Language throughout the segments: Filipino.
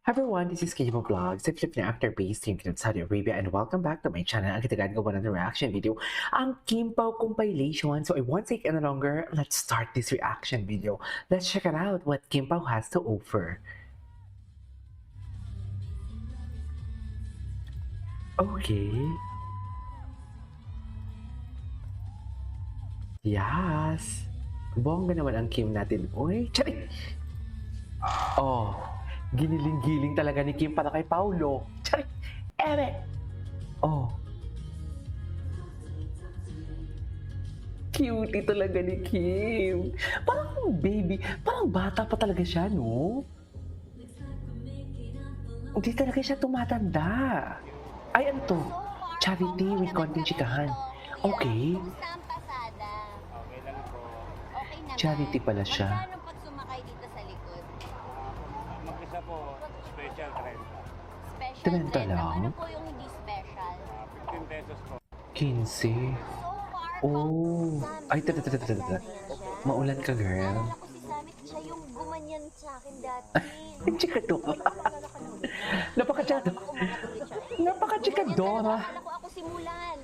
Hi everyone, this is Kimo Vlogs, a Filipino actor based in Saudi Arabia, and welcome back to my channel. Ang kitagan ko ng reaction video, ang Kim Pao compilation. So I won't take any longer, let's start this reaction video. Let's check it out what Kim Pao has to offer. Okay. Yes. Bongga naman ang Kim natin. Uy, charik! Oh, giniling-giling talaga ni Kim para kay Paulo. Charik! Ere! Oh. Cutie talaga ni Kim. Parang baby, parang bata pa talaga siya, no? Hindi talaga siya tumatanda. Ay, ano to? Charity with konting chikahan. Okay. Kumusta ang pasada? Okay lang po. Okay naman. Charity pala siya. Magkano pag sumakay dito sa likod? Mag-isa po, special 30. Special 30 lang? Ano po yung hindi special? 15 pesos po. 15. So far Oh. from Ay, tata. Maulan ka, girl. Naalala ko si Samit, siya yung gumanyan sa akin dati. Chikadora. Naalala ka na ulit. Napaka-chado. Umangat ulit siya. Napaka-chikadora. Naalala ko ako si Mulan.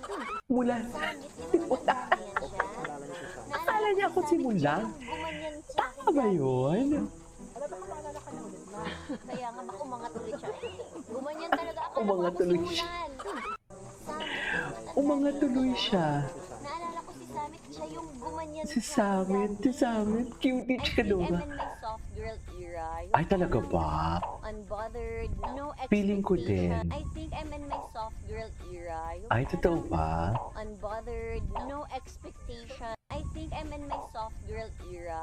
Mulan. Samit, di ba naggumanyan siya? Akala niya ako si Mulan. Siya yung gumanyan sa akin Tama ba yun? Kaya nga baka umangat ulit siya. Gumanyan talaga ako. Umangat Ako tuloy si siya. Mulan. Samit, Umangat tuloy siya. Naalala ko si Samit, siya yung gumanyan Si Samit, si Samit. Cutie I think I'm chikadora. in my soft girl era. Yung Ay, talaga ba? unbothered, no expectation. Feeling ko din. I think I'm in my soft girl era. Yung Ay, totoo ba? unbothered, no expectation. I think I'm in my soft girl era.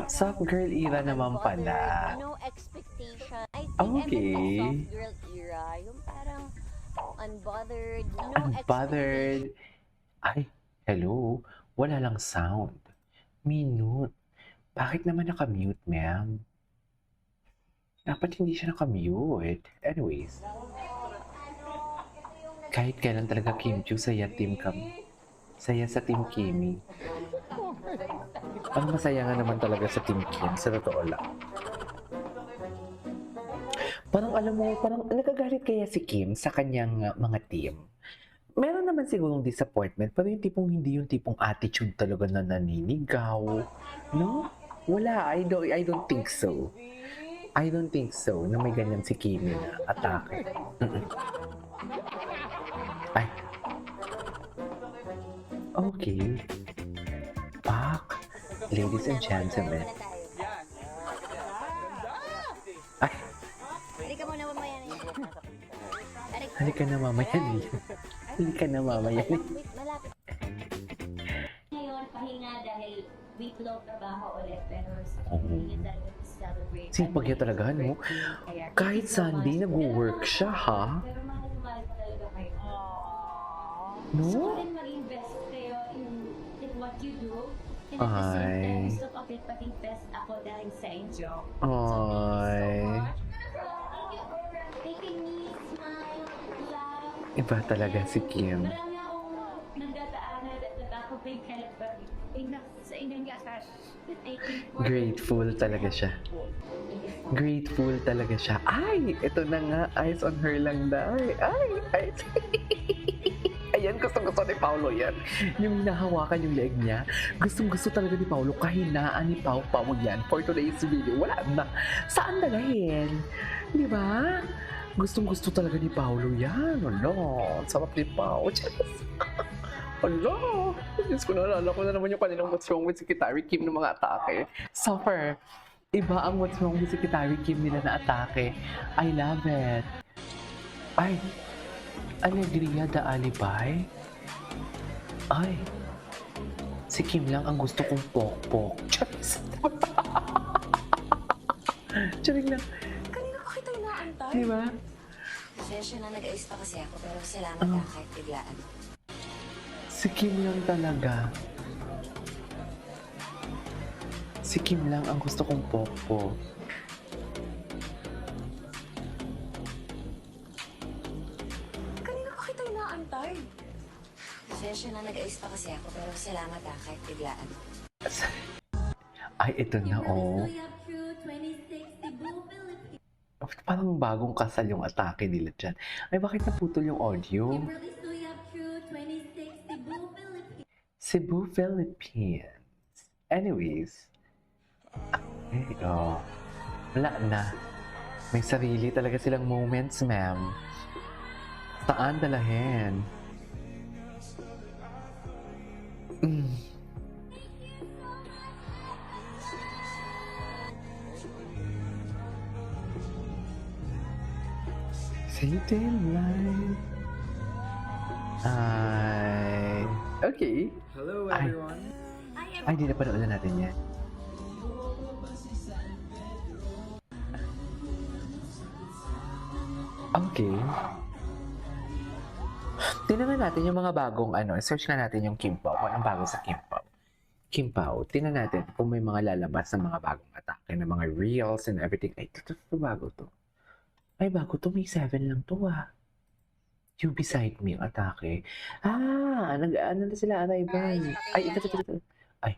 Soft girl era naman pala. No expectation. I think I'm in my Okay. soft girl era. Yung parang unbothered, no Unbothered. Ay, hello. Wala lang sound. Minute. Bakit naman nakamute, ma'am? Dapat hindi siya nakamute. Anyways. Kahit kailan talaga Kim Chu, saya team kami. Saya sa team Kimi. Ang masaya nga naman talaga sa team Kim, sa totoo lang. Parang alam mo, parang nagagalit kaya si Kim sa kanyang mga team. Meron naman sigurong disappointment, pero yung tipong hindi yung tipong attitude talaga na naninigaw. No? Wala, I don't think so. I don't think so na may ganyan si Kimi na atake. Ay. Okay. Back. Ladies and gentlemen. Ay, Halika muna mamaya na yun. halika na mamaya niya. Halika na mamaya niya. Wait, malapit. Ngayon, pahinga dahil week long trabaho ulit. Pero Oo. hindi niya talaga celebrate. Sipag niya talaga, no? Kahit Sunday, nag-work siya, ha? Pero mahal pa talaga kayo. No? Gusto ko rin mag-invest kayo in what you do. And at the same Ay. time, gusto ko mag-invest ako dahil sa inyo. Ay. Making me smile, laugh. Iba talaga si Kim. Marami akong nagdadaanan at nakakabay ka sa inyong lakas. Grateful talaga siya. Grateful talaga siya. Ay, ito na nga. Eyes on her lang dahil. Ay, eyes. Ayan, gustong-gusto ni Paulo yan. Yung hinahawakan yung leg niya. Gustong-gusto talaga ni Paulo. Kahinaan ni Pau yan for today's video. Wala na. Saan dalahin? Di ba? Gustong-gusto talaga ni Paulo yan. Ano? Sarap ni Pau. Hala! Diyos ko, naalala ko na naman yung kanilang What's Wrong with Secretary Kim ng mga atake. Suffer! Iba ang What's Wrong with Secretary Kim nila na atake. I love it. Ay! Alegria the Alibay? Ay! Si Kim lang ang gusto kong pok-pok. Charis! Charing lang. Kanina pa kita inaantay. Di ba? Pasensya na nag-ayos pa kasi ako pero salamat Ah. na kahit biglaan. Si Kim lang talaga. Si Kim lang ang gusto kong pok-pok. Kanina pa kita inaantay. Pasensya na nag-ayos pa kasi ako pero salamat kahit biglaan. Ay, ito na oh. True 2060 Blue Philippines. Parang bagong kasal yung atake nila dyan. Ay, bakit naputol yung audio? Kimberly Suyap True 26 Cebu, Philippines. Cebu, Philippines. Anyways. Okay, oh. Wala na. May sarili talaga silang moments, ma'am. Saan dalahin? City light. Okay. Hello Ay. everyone. Ay, hindi na panood na natin yan. Okay. Tingnan natin yung mga bagong search nga natin yung Kimpao. Kung anong bago sa Kimpao. Kimpao, tingnan natin kung may mga lalabas na mga bagong atake, na mga reels and everything. Ay, ito bago to. Ay, bago to. May 7 lang to You beside me, yung atake. Ano na sila, arrival. Ay, ito. Ay.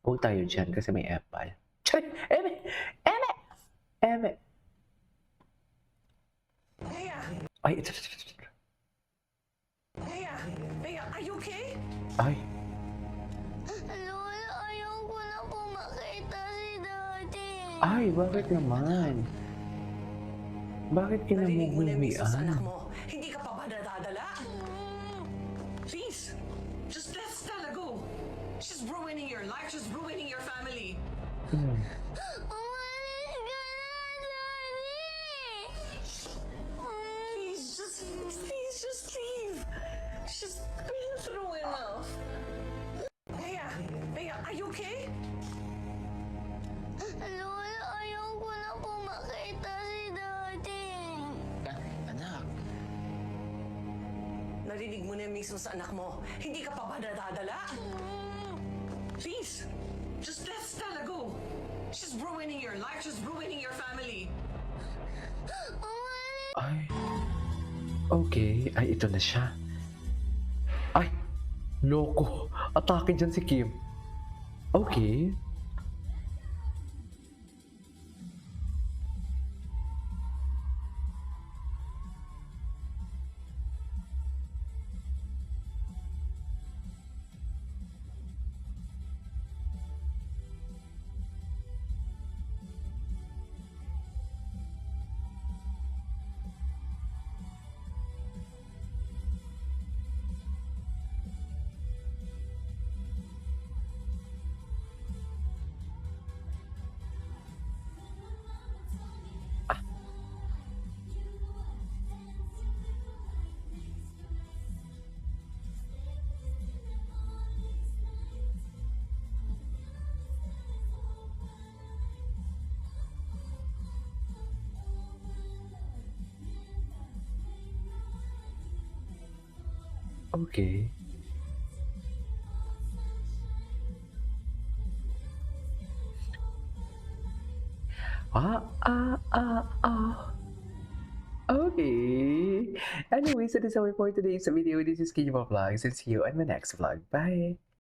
Huwag tayo dyan kasi may epal. Chay! Eme! Ay, ito. Are you okay? Ay. Lola, ayaw ko na po makita si Daddy. Ay, bakit naman? Bakit Narinig mo na yung misis sa anak kinamuhumian? mo. Hindi ka pa ba nadadala? Please, just let Stella go. She's ruining your life. She's ruining your family. Umalis ka na, Daddy! Please, just leave. She's been through enough. Maya, are you okay? Lola, ayaw ko na po makita si Daddy. Anak, Narinig mo na yung mismo sa anak mo. Hindi ka pa ba nadadala? Please, just let Stella go. She's ruining your life. She's ruining your family. Ay. Okay. Ay, ito na siya. Ay. Loko. Atake dyan si Kim. Okay. Okay. Okay. Anyway, so this is our for today's video. This is Kijiba Vlogs and see you on the next vlog. Bye.